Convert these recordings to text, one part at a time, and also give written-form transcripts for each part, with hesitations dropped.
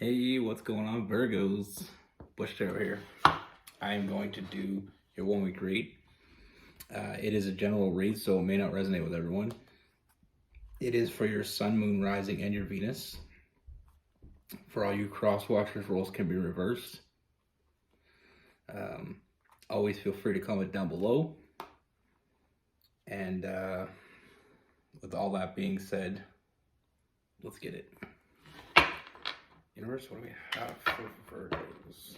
Hey, what's going on, Virgos? Butch over here. I am going to do your 1 week read. It is a general read, so it may not resonate with everyone. It is for your sun, moon, rising, and your Venus. For all you cross watchers, roles can be reversed. Always feel free to comment down below. And with all that being said, let's get it. Universe, what do we have for Virgos?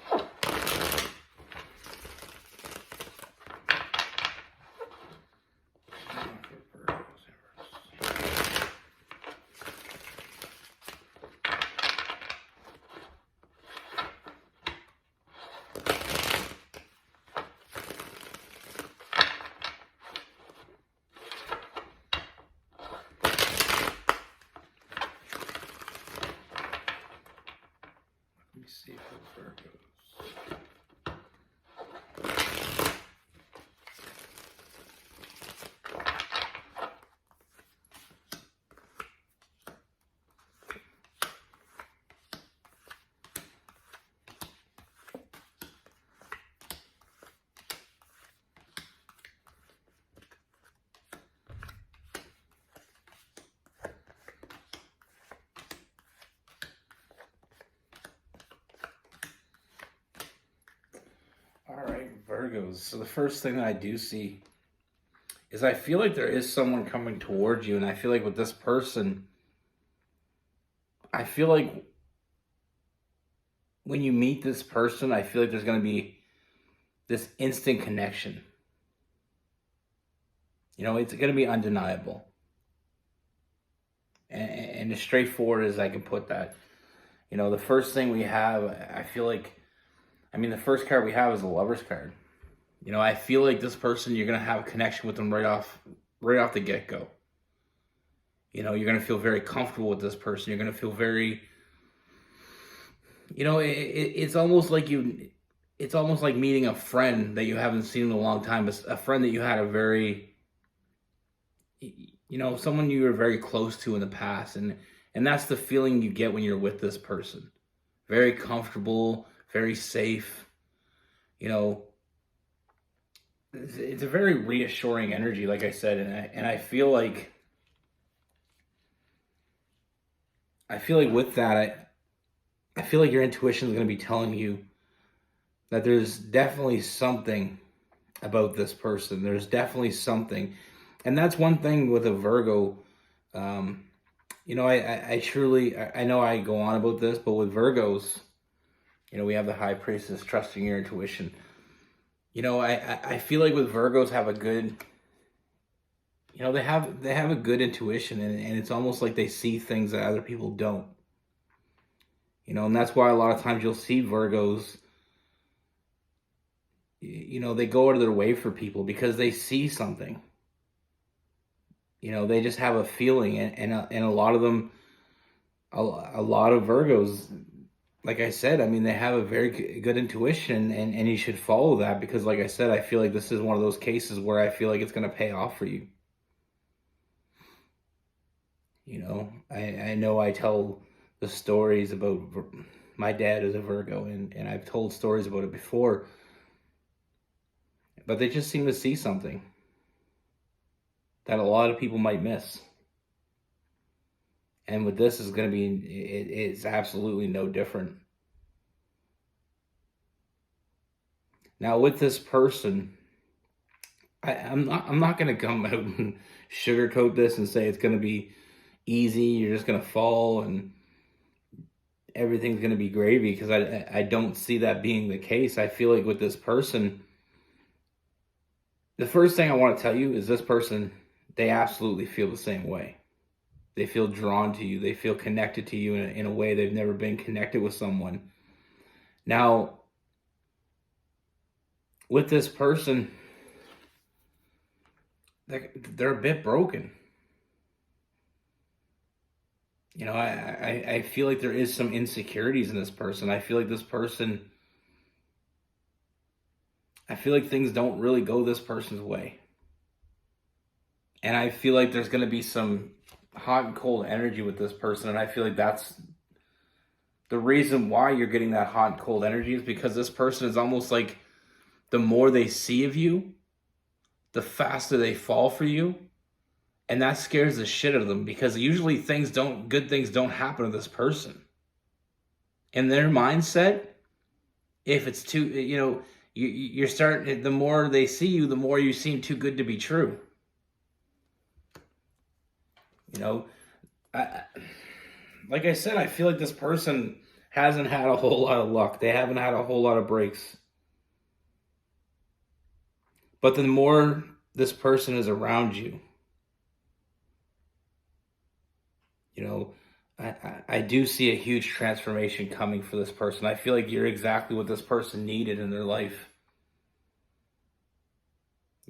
Let me see for Virgos. All right, Virgos. So the first thing that I do see is I feel like there is someone coming towards you, and I feel like with this person, I feel like when you meet this person, I feel like there's going to be this instant connection. You know, it's going to be undeniable. And as straightforward as I can put that. You know, the first thing we have, I feel like, the first card we have is the Lover's card. You know, I feel like this person, you're going to have a connection with them right off the get-go. You know, you're going to feel very comfortable with this person. You're going to feel very, you know, it's almost like it's almost like meeting a friend that you haven't seen in a long time. A friend that you had a very, you know, someone you were very close to in the past. And that's the feeling you get when you're with this person. Very comfortable, very safe, you know. It's a very reassuring energy, like I said, and I feel like with that, I feel like your intuition is going to be telling you that there's definitely something about this person. There's definitely something, and that's one thing with a Virgo. You know, I truly, I know I go on about this, but with Virgos, you know, we have the High Priestess, trusting your intuition. You know, I feel like with Virgos have a good, you know, they have a good intuition, and it's almost like they see things that other people don't. You know, and that's why a lot of times you'll see Virgos, you know, they go out of their way for people because they see something. You know, they just have a feeling, and a lot of them, a lot of Virgos, like I said, they have a very good intuition, and you should follow that because, like I said, I feel like this is one of those cases where I feel like it's going to pay off for you. You know, I know I tell the stories about my dad is a Virgo, and I've told stories about it before, but they just seem to see something that a lot of people might miss. And with this is going to be, it's absolutely no different. Now with this person, I'm not going to come out and sugarcoat this and say it's going to be easy. You're just going to fall and everything's going to be gravy, because I don't see that being the case. I feel like with this person, the first thing I want to tell you is this person, they absolutely feel the same way. They feel drawn to you. They feel connected to you in a way they've never been connected with someone. Now, with this person, they're a bit broken. You know, I feel like there is some insecurities in this person. I feel like this person, I feel like things don't really go this person's way. And I feel like there's going to be some hot and cold energy with this person, and I feel like that's the reason why you're getting that hot and cold energy is because this person is almost like, the more they see of you, the faster they fall for you. And that scares the shit out of them, because usually good things don't happen to this person. In their mindset, if it's too, you're starting, the more they see you, the more you seem too good to be true. Like I said, I feel like this person hasn't had a whole lot of luck. They haven't had a whole lot of breaks. But the more this person is around you, I do see a huge transformation coming for this person. I feel like you're exactly what this person needed in their life.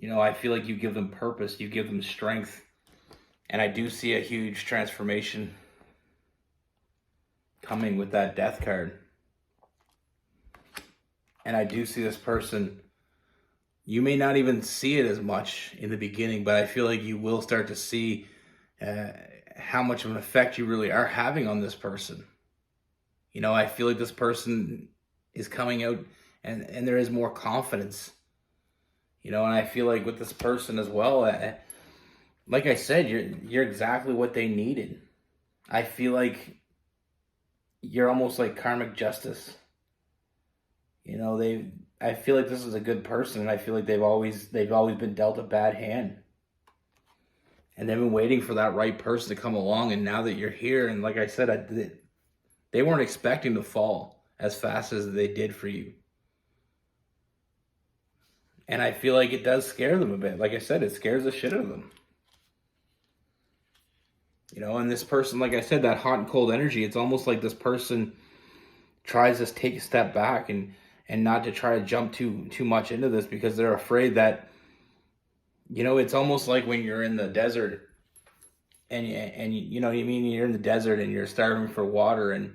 I feel like you give them purpose, you give them strength. And I do see a huge transformation coming with that death card. And I do see this person, you may not even see it as much in the beginning, but I feel like you will start to see how much of an effect you really are having on this person. I feel like this person is coming out and there is more confidence. And I feel like with this person as well, like I said, you're exactly what they needed. I feel like you're almost like karmic justice. I feel like this is a good person, and I feel like they've always been dealt a bad hand. And they've been waiting for that right person to come along, and now that you're here, and like I said, they weren't expecting to fall as fast as they did for you. And I feel like it does scare them a bit. Like I said, it scares the shit out of them. And this person, like I said, that hot and cold energy, it's almost like this person tries to take a step back and not to try to jump too much into this, because they're afraid that, it's almost like when you're in the desert and you're in the desert and you're starving for water, and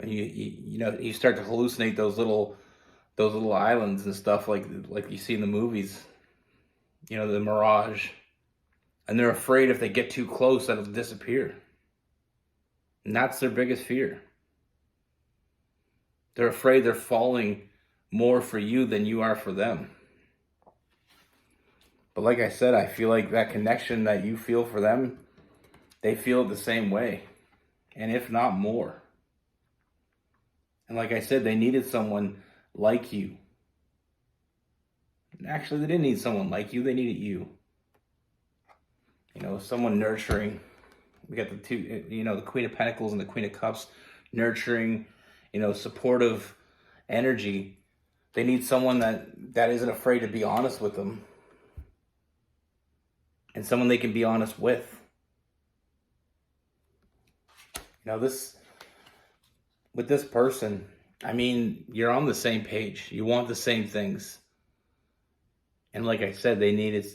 you start to hallucinate those little islands and stuff like you see in the movies, the mirage. And they're afraid if they get too close that it'll disappear. And that's their biggest fear. They're afraid they're falling more for you than you are for them. But like I said, I feel like that connection that you feel for them, they feel it the same way. And if not more. And like I said, they needed someone like you. And actually, they didn't need someone like you. They needed you. Someone nurturing. We got the two, the Queen of Pentacles and the Queen of Cups, nurturing, supportive energy. They need someone that isn't afraid to be honest with them. And someone they can be honest with. With this person, you're on the same page. You want the same things. And like I said, they need it.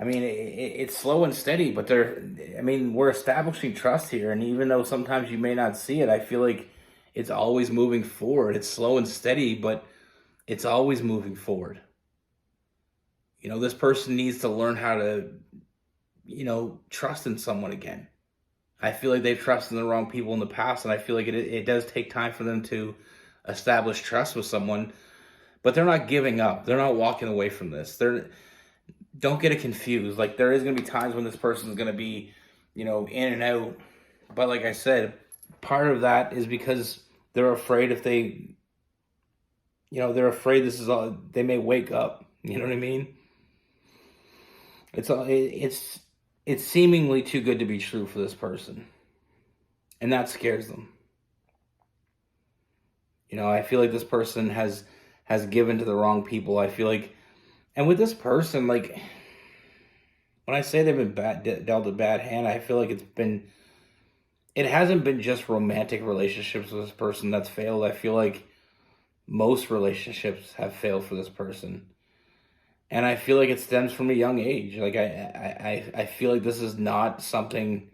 It's slow and steady, but we're establishing trust here. And even though sometimes you may not see it, I feel like it's always moving forward. It's slow and steady, but it's always moving forward. This person needs to learn how to, trust in someone again. I feel like they've trusted the wrong people in the past, and I feel like it does take time for them to establish trust with someone, but they're not giving up. They're not walking away from this. Don't get it confused. Like, there is going to be times when this person is going to be, in and out. But like I said, part of that is because they're afraid if they, they're afraid this is all, they may wake up. You know what I mean? It's seemingly too good to be true for this person. And that scares them. I feel like this person has given to the wrong people. I feel like, and with this person, like, when I say they've been dealt a bad hand, I feel like it hasn't been just romantic relationships with this person that's failed. I feel like most relationships have failed for this person. And I feel like it stems from a young age. Like, I feel like this is not something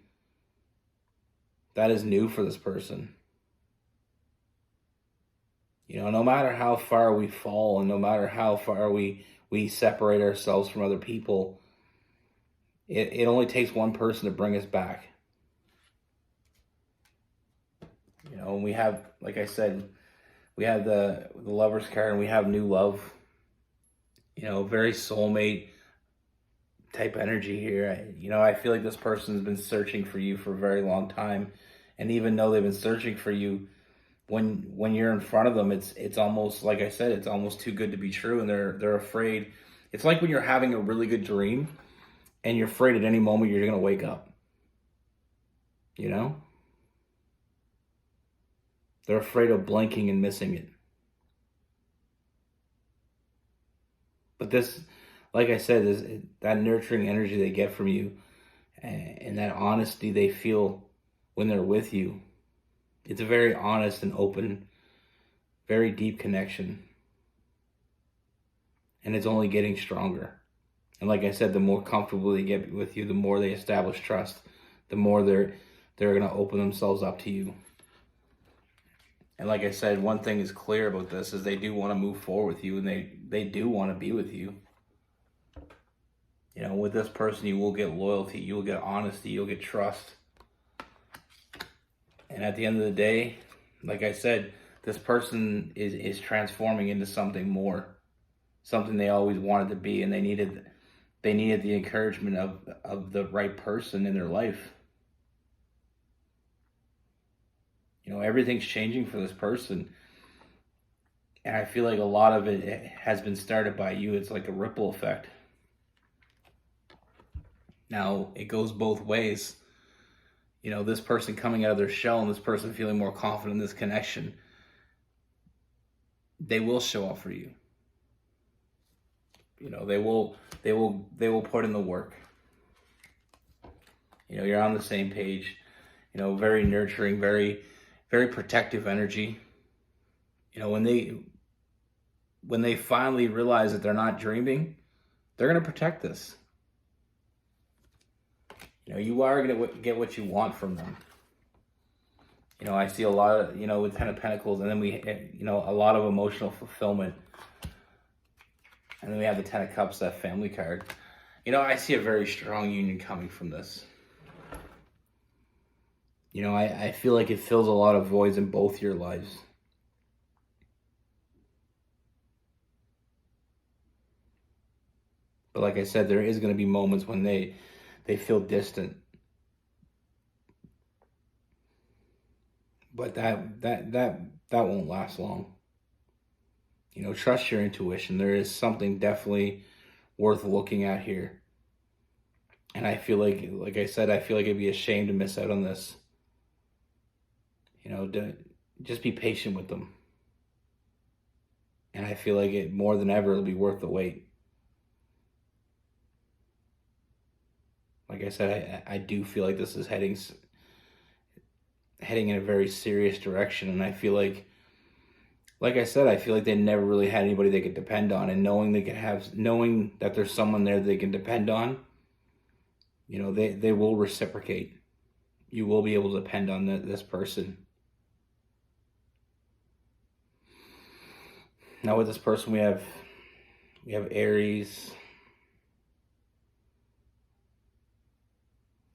that is new for this person. No matter how far we fall and no matter how far we separate ourselves from other people, it only takes one person to bring us back. And we have, like I said, we have the Lover's card, and we have new love. Very soulmate type energy here. I feel like this person's been searching for you for a very long time, and even though they've been searching for you, when you're in front of them, it's almost, like I said, it's almost too good to be true, and they're afraid. It's like when you're having a really good dream, and you're afraid at any moment you're gonna wake up. They're afraid of blinking and missing it. But this, like I said, is that nurturing energy they get from you, and that honesty they feel when they're with you. It's a very honest and open, very deep connection. And it's only getting stronger. And like I said, the more comfortable they get with you, the more they establish trust, the more they're going to open themselves up to you. And like I said, one thing is clear about this is they do want to move forward with you, and they do want to be with you. With this person, you will get loyalty, you will get honesty, you'll get trust. And at the end of the day, like I said, this person is transforming into something more, something they always wanted to be, and they needed the encouragement of the right person in their life. Everything's changing for this person. And I feel like a lot of it has been started by you. It's like a ripple effect. Now, it goes both ways. This person coming out of their shell and this person feeling more confident in this connection, they will show up for you. They will put in the work. You're on the same page. Very nurturing, very, very protective energy. When they finally realize that they're not dreaming, they're going to protect this. You are going to get what you want from them. I see a lot of, with Ten of Pentacles, and then we, a lot of emotional fulfillment. And then we have the Ten of Cups, that family card. I see a very strong union coming from this. I feel like it fills a lot of voids in both your lives. But like I said, there is going to be moments when they feel distant. But that won't last long. Trust your intuition. There is something definitely worth looking at here. And I feel like I said, I feel like it'd be a shame to miss out on this. Just be patient with them. And I feel like it more than ever, it'll be worth the wait. Like I said, I do feel like this is heading in a very serious direction. And I feel like I said, I feel like they never really had anybody they could depend on. And knowing that there's someone there they can depend on, they will reciprocate. You will be able to depend on this person. Now with this person, we have Aries.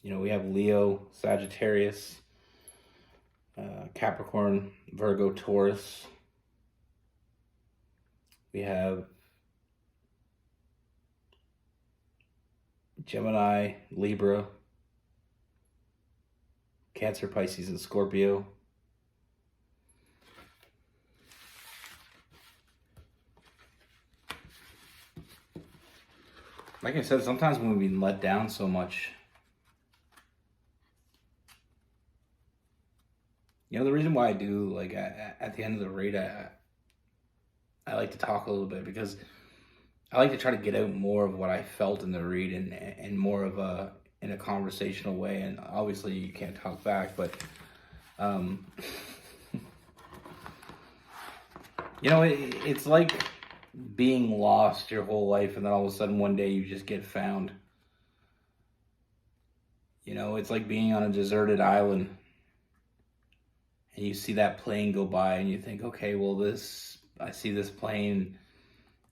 We have Leo, Sagittarius, Capricorn, Virgo, Taurus. We have Gemini, Libra, Cancer, Pisces, and Scorpio. Like I said, sometimes when we've been let down so much, the reason why I do, like, at the end of the read, I like to talk a little bit, because I like to try to get out more of what I felt in the read, and more of in a conversational way. And obviously you can't talk back, but it's like being lost your whole life, and then all of a sudden one day you just get found. It's like being on a deserted island, and you see that plane go by, and you think, okay, well, I see this plane,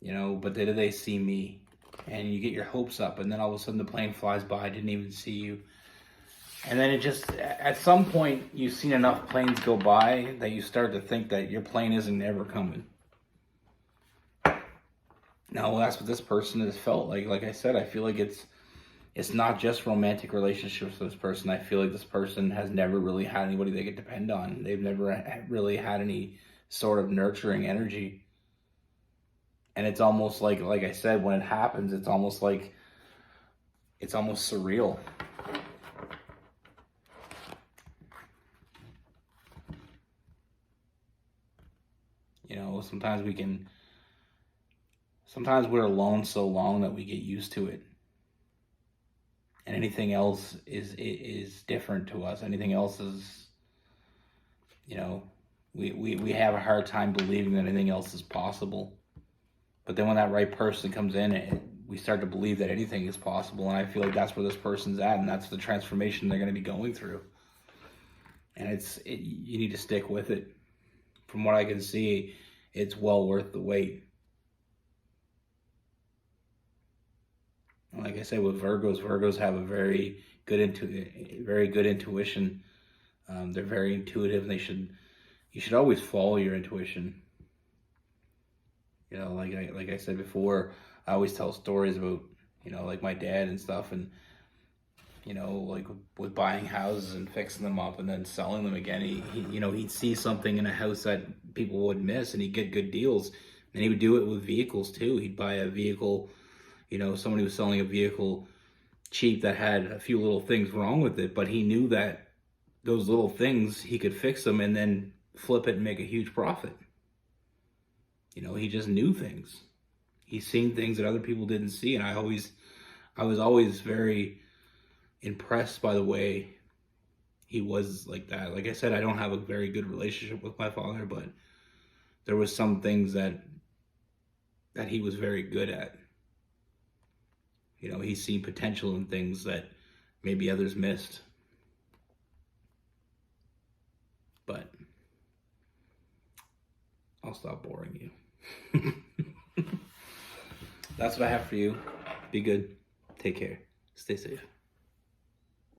but did they see me? And you get your hopes up, and then all of a sudden the plane flies by, didn't even see you. And then it just, at some point, you've seen enough planes go by that you start to think that your plane isn't ever coming. Now, that's what this person has felt like. Like I said, I feel like it's not just romantic relationships with this person. I feel like this person has never really had anybody they could depend on. They've never really had any sort of nurturing energy. And it's almost like I said, when it happens, it's almost surreal. You know, sometimes we're alone so long that we get used to it. And anything else is different to us. Anything else is, you know, we have a hard time believing that anything else is possible. But then when that right person comes in, we start to believe that anything is possible. And I feel like that's where this person's at, and that's the transformation they're going to be going through. And you need to stick with it. From what I can see, it's well worth the wait. Like I said, with Virgos have a very good intuition. They're very intuitive, and you should always follow your intuition. You know, like I said before, I always tell stories about, you know, like my dad and stuff, and you know, like with buying houses and fixing them up and then selling them again. He you know, he'd see something in a house that people would miss, and he'd get good deals. And he would do it with vehicles too. He'd buy a vehicle, you know, somebody was selling a vehicle cheap that had a few little things wrong with it, but he knew that those little things, he could fix them and then flip it and make a huge profit. You know, he just knew things. He's seen things that other people didn't see, and I was always very impressed by the way he was like that. Like I said, I don't have a very good relationship with my father, but there was some things that he was very good at. You know, he's seen potential in things that maybe others missed. But I'll stop boring you. That's what I have for you. Be good. Take care. Stay safe.